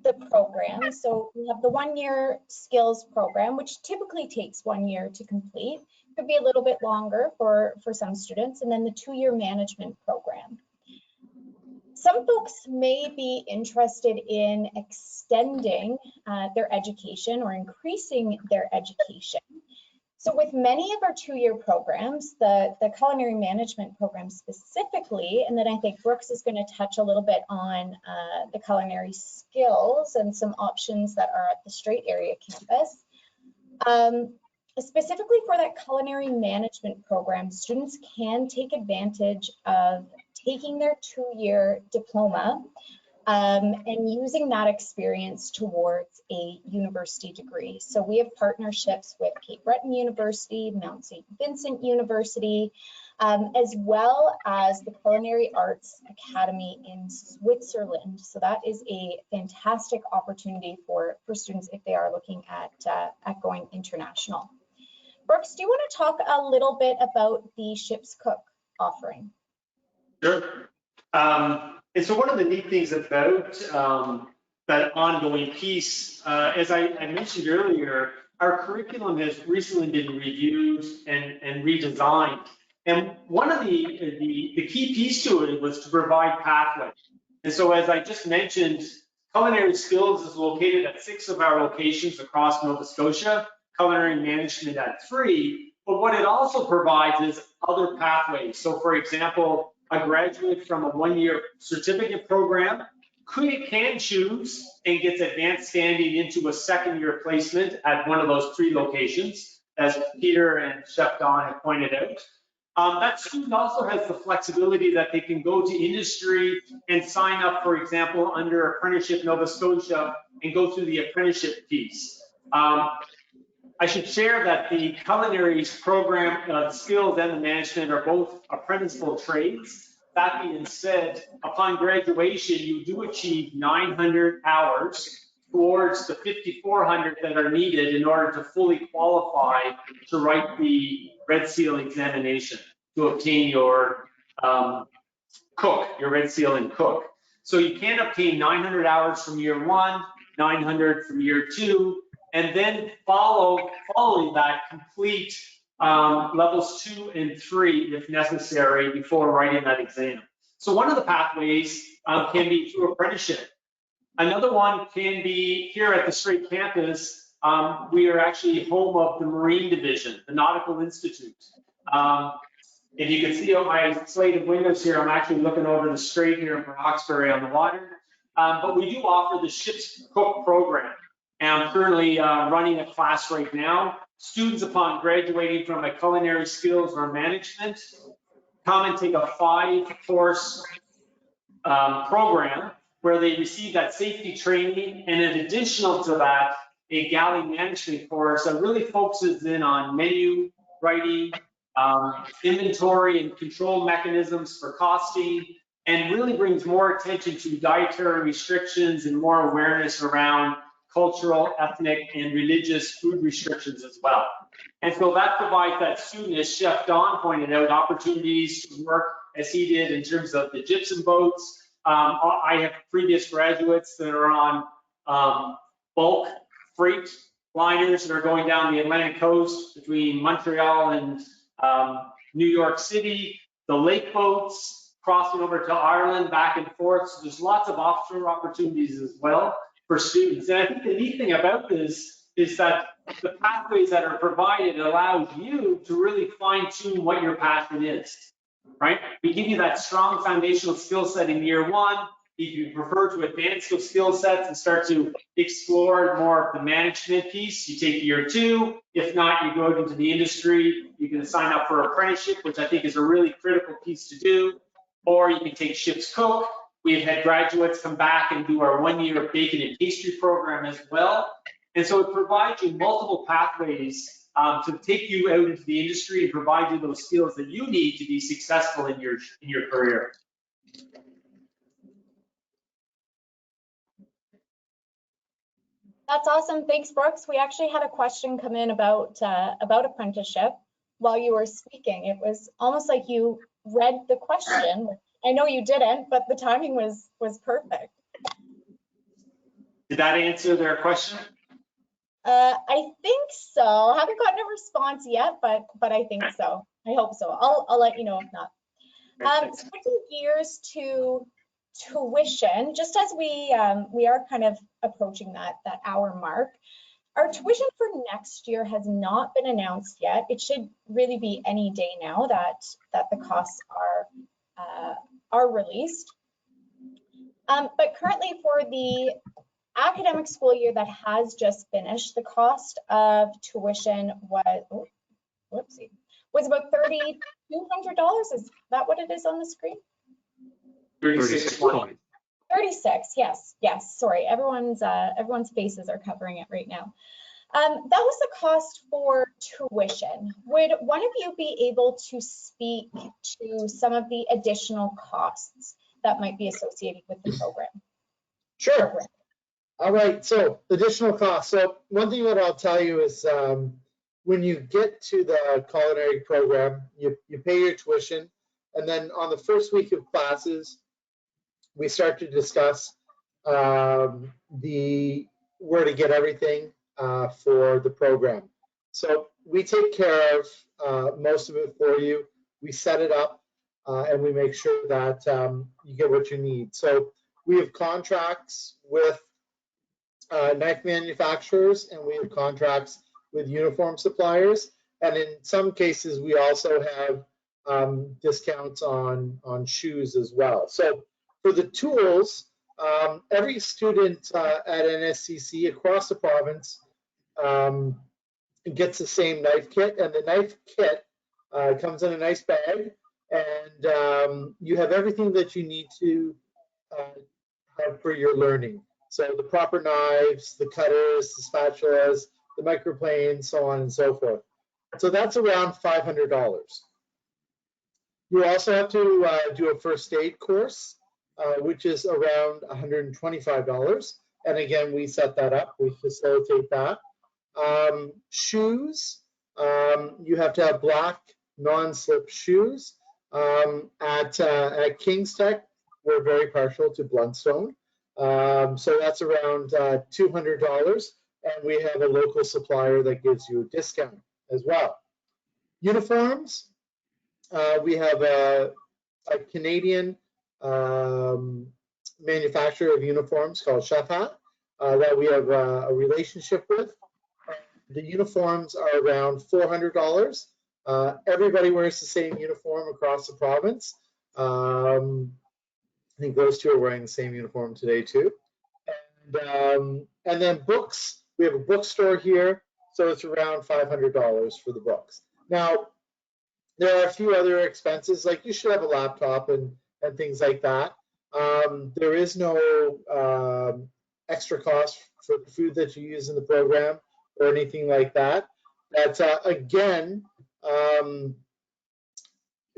Speaker 1: the program, so we have the 1-year skills program, which typically takes 1 year to complete. Could be a little bit longer for some students, and then the 2-year management program. Some folks may be interested in extending their education or increasing their education. So with many of our 2-year programs, the culinary management program specifically, and then I think Brooks is going to touch a little bit on the culinary skills and some options that are at the Strait Area campus. Specifically for that culinary management program, students can take advantage of taking their 2-year diploma and using that experience towards a university degree. So we have partnerships with Cape Breton University, Mount St. Vincent University, as well as the Culinary Arts Academy in Switzerland. So that is a fantastic opportunity for students if they are looking at going international. Brooks, do you want to talk a little bit about the Ship's Cook offering?
Speaker 4: Sure. And so one of the neat things about that ongoing piece, as I mentioned earlier, our curriculum has recently been reviewed and redesigned. And one of the key piece to it was to provide pathways. And so, as I just mentioned, Culinary Skills is located at 6 of our locations across Nova Scotia, Culinary Management at 3. But what it also provides is other pathways. So, for example, a graduate from a 1-year certificate program can choose and gets advanced standing into a 2nd-year placement at one of those 3 locations, as Peter and Chef Don have pointed out. That student also has the flexibility that they can go to industry and sign up, for example, under Apprenticeship Nova Scotia and go through the apprenticeship piece. I should share that the culinary program skills and the management are both apprenticeable trades. That being said, upon graduation, you do achieve 900 hours towards the 5,400 that are needed in order to fully qualify to write the Red Seal examination to obtain your your Red Seal and cook. So you can obtain 900 hours from year 1, 900 from year 2, and then following that, complete levels 2 and 3 if necessary before writing that exam. So one of the pathways can be through apprenticeship. Another one can be here at the Strait campus. We are actually home of the Marine Division, the Nautical Institute. If you can see on my slate of windows here, I'm actually looking over the Strait here in Roxbury on the water. But we do offer the Ship's Cook program. And I'm currently running a class right now. Students, upon graduating from a culinary skills or management, come and take a 5-course program where they receive that safety training, and in addition to that, a galley management course that really focuses in on menu writing, inventory and control mechanisms for costing, and really brings more attention to dietary restrictions and more awareness around cultural, ethnic, and religious food restrictions as well. And so that provides that student, as Chef Don pointed out, opportunities to work as he did in terms of the gypsum boats. I have previous graduates that are on bulk freight liners that are going down the Atlantic coast between Montreal and New York City, the lake boats crossing over to Ireland back and forth. So there's lots of offshore opportunities as well for students. And I think the neat thing about this is that the pathways that are provided allows you to really fine tune what your passion is, right? We give you that strong foundational skill set in year 1. If you prefer to advance those skill sets and start to explore more of the management piece, you take year 2. If not, you go out into the industry. You can sign up for apprenticeship, which I think is a really critical piece to do. Or you can take Ship's Cook. We've had graduates come back and do our 1-year bacon and pastry program as well. And so it provides you multiple pathways to take you out into the industry and provide you those skills that you need to be successful in your career.
Speaker 1: That's awesome. Thanks, Brooks. We actually had a question come in about apprenticeship while you were speaking. It was almost like you read the question. I know you didn't, but the timing was perfect.
Speaker 4: Did that answer their question?
Speaker 1: I think so. I haven't gotten a response yet, but I think so. I hope so. I'll let you know if not. Switching gears to tuition, just as we are kind of approaching that hour mark. Our tuition for next year has not been announced yet. It should really be any day now that the costs are released. But currently for the academic school year that has just finished, the cost of tuition was about $3,200. Is that what it is on the screen?
Speaker 2: 36.20.
Speaker 1: 36, yes. Sorry, everyone's faces are covering it right now. That was the cost for tuition. Would one of you be able to speak to some of the additional costs that might be associated with the program?
Speaker 3: Sure. All right, so additional costs. So one thing that I'll tell you is when you get to the culinary program, you pay your tuition, and then on the first week of classes, we start to discuss where to get everything, for the program. So we take care of most of it for you. We set it up and we make sure that you get what you need. So we have contracts with knife manufacturers, and we have contracts with uniform suppliers. And in some cases, we also have discounts on shoes as well. So for the tools, every student at NSCC across the province gets the same knife kit, and the knife kit comes in a nice bag, and you have everything that you need to have for your learning. So the proper knives, the cutters, the spatulas, the microplanes, so on and so forth. So that's around $500. You also have to do a first aid course, which is around $125. And again, we set that up, we facilitate that. Shoes, you have to have black non-slip shoes. At King's Tech, we're very partial to Bluntstone. So that's around $200, and we have a local supplier that gives you a discount as well. Uniforms, we have a Canadian manufacturer of uniforms called Chef Hat that we have a relationship with. The uniforms are around $400. Everybody wears the same uniform across the province. I think those two are wearing the same uniform today too. And then books, we have a bookstore here, so it's around $500 for the books. Now, there are a few other expenses, like you should have a laptop and things like that. There is no extra cost for the food that you use in the program or anything like that. But again,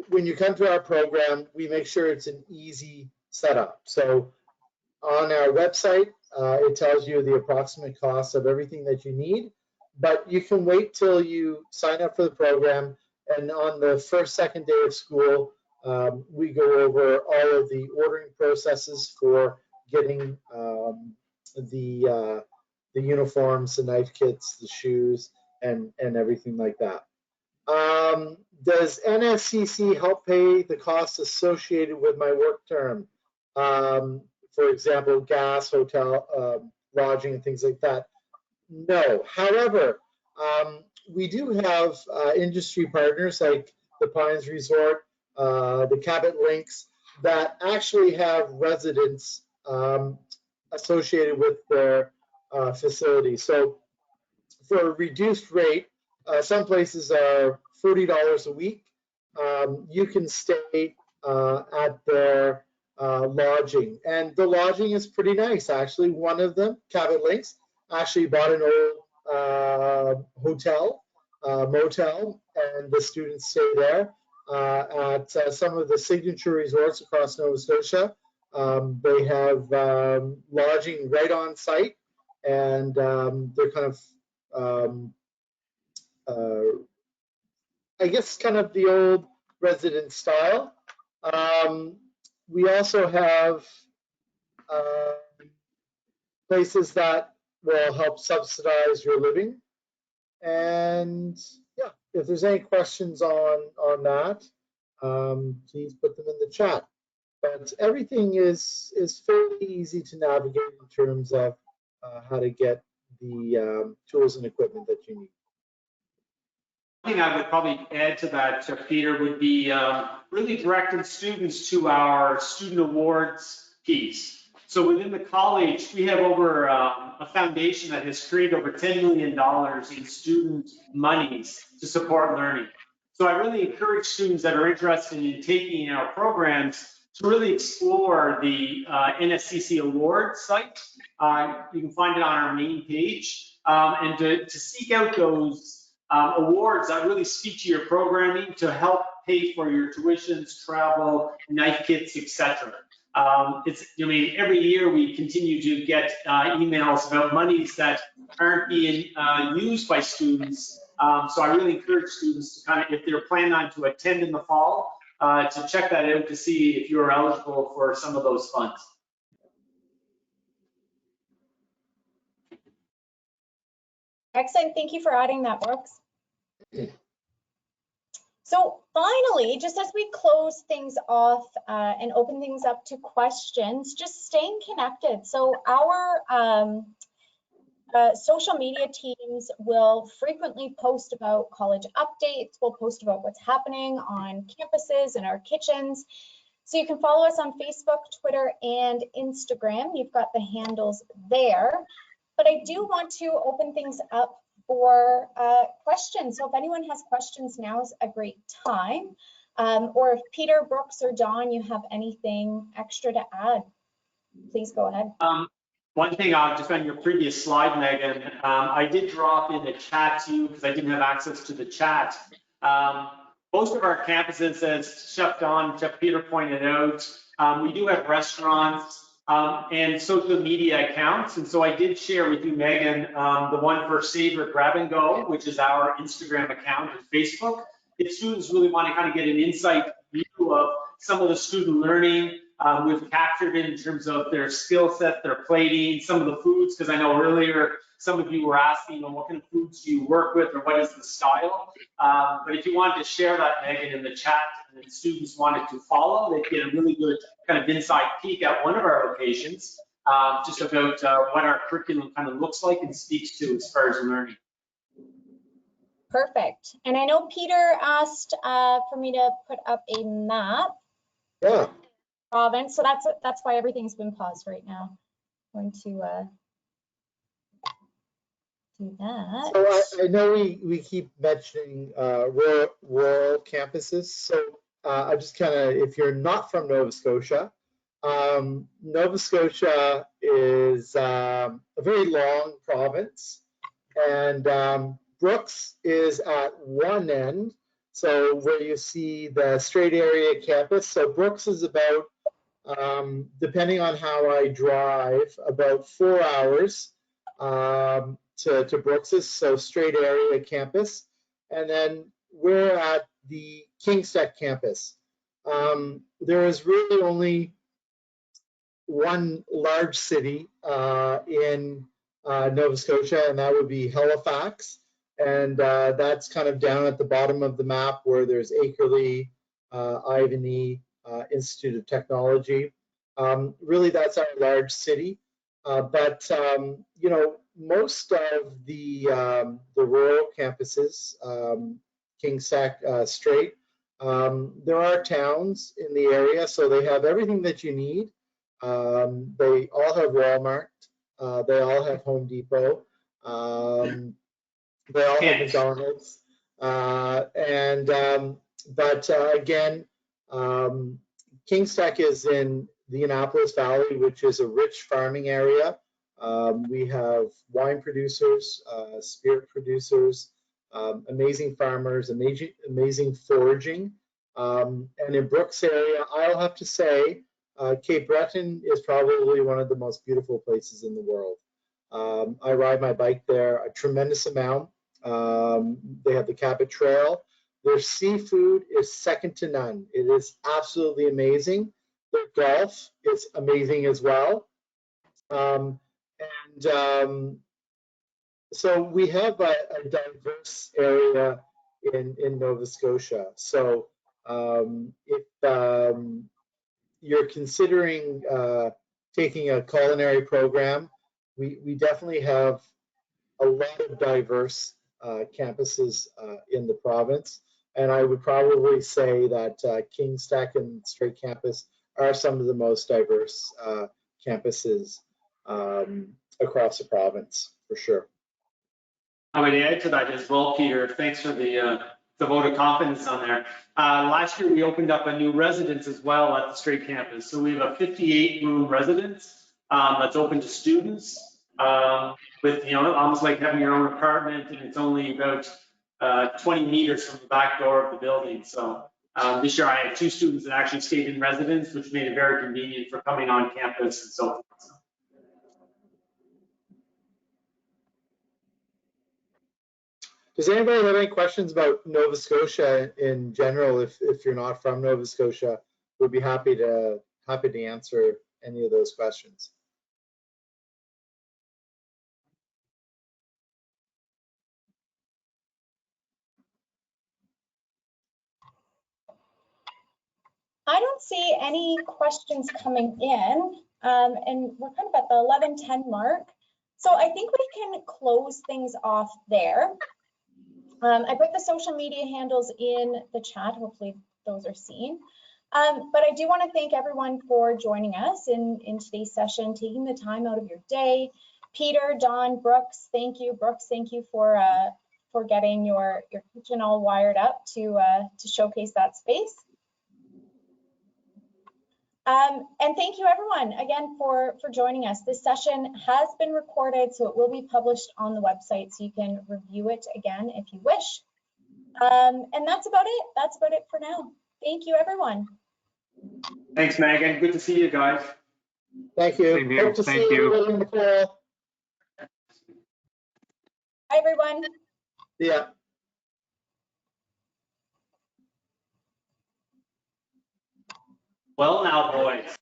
Speaker 3: when you come to our program, we make sure it's an easy setup. So on our website, it tells you the approximate cost of everything that you need, but you can wait till you sign up for the program, and on the first, second day of school, we go over all of the ordering processes for getting the uniforms, the knife kits, the shoes, and everything like that. Does NSCC help pay the costs associated with my work term? For example, gas, hotel, lodging, and things like that? No. However, we do have industry partners like the Pines Resort, the Cabot Links, that actually have residents associated with their facility. So for a reduced rate, some places are $40 a week. You can stay at their lodging, and the lodging is pretty nice. Actually, one of them, Cabot Links, actually bought an old motel, and the students stay there. At some of the signature resorts across Nova Scotia, they have lodging right on site, and they're kind of I guess kind of the old resident style. We also have places that will help subsidize your living. And yeah, if there's any questions on that, please put them in the chat. But everything is fairly easy to navigate in terms of how to get the tools and equipment that you need.
Speaker 4: One thing I would probably add to that, Peter, would be really directing students to our student awards piece. So within the college, we have over a foundation that has created over $10 million in student monies to support learning. So I really encourage students that are interested in taking our programs to really explore the NSCC awards site. You can find it on our main page, and to seek out those awards that really speak to your programming to help pay for your tuitions, travel, knife kits, etc. Every year we continue to get emails about monies that aren't being used by students. So I really encourage students to if they're planning on to attend in the fall, to check that out to see if you're eligible for some of those funds.
Speaker 1: Excellent. Thank you for adding that, Brooks. So finally, just as we close things off and open things up to questions, just staying connected. So our social media teams will frequently post about college updates. We'll post about what's happening on campuses and our kitchens. So you can follow us on Facebook, Twitter, and Instagram. You've got the handles there. But I do want to open things up for questions. So if anyone has questions, now is a great time. Or if Peter, Brooks, or Don, you have anything extra to add, please go ahead.
Speaker 4: One thing just on your previous slide, Megan, I did drop in the chat to you because I didn't have access to the chat. Most of our campuses, as Chef Don, Chef Peter pointed out, we do have restaurants and social media accounts. And so I did share with you, Megan, the one for Savor Grab and Go, which is our Instagram account and Facebook. If students really want to kind of get an insight view of some of the student learning we've captured in terms of their skill set, their plating, some of the foods, because I know earlier some of you were asking, what kind of foods do you work with or what is the style? But if you wanted to share that, Megan, in the chat, and the students wanted to follow, they'd get a really good kind of inside peek at one of our locations, just about what our curriculum kind of looks like and speaks to as far as learning.
Speaker 1: Perfect. And I know Peter asked for me to put up a map.
Speaker 3: Yeah.
Speaker 1: Province, so that's why everything's been paused right now. I'm going to do that.
Speaker 3: So I know we keep mentioning rural campuses. So I just kind of, if you're not from Nova Scotia, Nova Scotia is a very long province, and Brooks is at one end. So where you see the Strait Area campus, so Brooks is about, depending on how I drive, about 4 hours to Brooks's, so Strait Area campus. And then we're at the Kingstech campus. There is really only one large city in Nova Scotia, and that would be Halifax. And that's kind of down at the bottom of the map where there's Akerley, Ivany, Institute of Technology. Really, that's our large city. But you know, most of the rural campuses, Kingstech, Strait, there are towns in the area, so they have everything that you need. They all have Walmart. They all have Home Depot. They all have McDonald's. But again, Kingstech is in the Annapolis Valley, which is a rich farming area. We have wine producers, spirit producers, amazing farmers, amazing foraging. And in Brooks area, I'll have to say, Cape Breton is probably one of the most beautiful places in the world. I ride my bike there a tremendous amount. They have the Cabot Trail. Their seafood is second to none. It is absolutely amazing. Their golf is amazing as well. So we have a diverse area in Nova Scotia. So if you're considering taking a culinary program, we definitely have a lot of diverse campuses in the province. And I would probably say that Kingstech and Strait Campus are some of the most diverse campuses across the province, for sure.
Speaker 4: I would add to that as well, Peter. Thanks for the vote of confidence on there. Last year, we opened up a new residence as well at the Strait Campus. So we have a 58-room residence that's open to students with, you know, almost like having your own apartment, and it's only about 20 meters from the back door of the building. So this year, I had 2 students that actually stayed in residence, which made it very convenient for coming on campus and so forth.
Speaker 3: Does anybody have any questions about Nova Scotia in general? If you're not from Nova Scotia, we'd be happy to answer any of those questions.
Speaker 1: I don't see any questions coming in, and we're kind of at the 11:10 mark. So I think we can close things off there. I put the social media handles in the chat. Hopefully those are seen. But I do want to thank everyone for joining us in today's session, taking the time out of your day. Peter, Don, Brooks, thank you. Brooks, thank you for getting your kitchen all wired up to showcase that space. And thank you everyone again for joining us. This session has been recorded, so it will be published on the website, so you can review it again if you wish. And that's about it. That's about it for now. Thank you, everyone.
Speaker 4: Thanks, Megan. Good to see you guys.
Speaker 3: Thank you.
Speaker 2: Same here.
Speaker 3: Hope to
Speaker 2: Thank
Speaker 3: see
Speaker 2: you.
Speaker 3: everybody in the fall.
Speaker 1: Bye, everyone.
Speaker 3: Yeah.
Speaker 4: Well now, boys.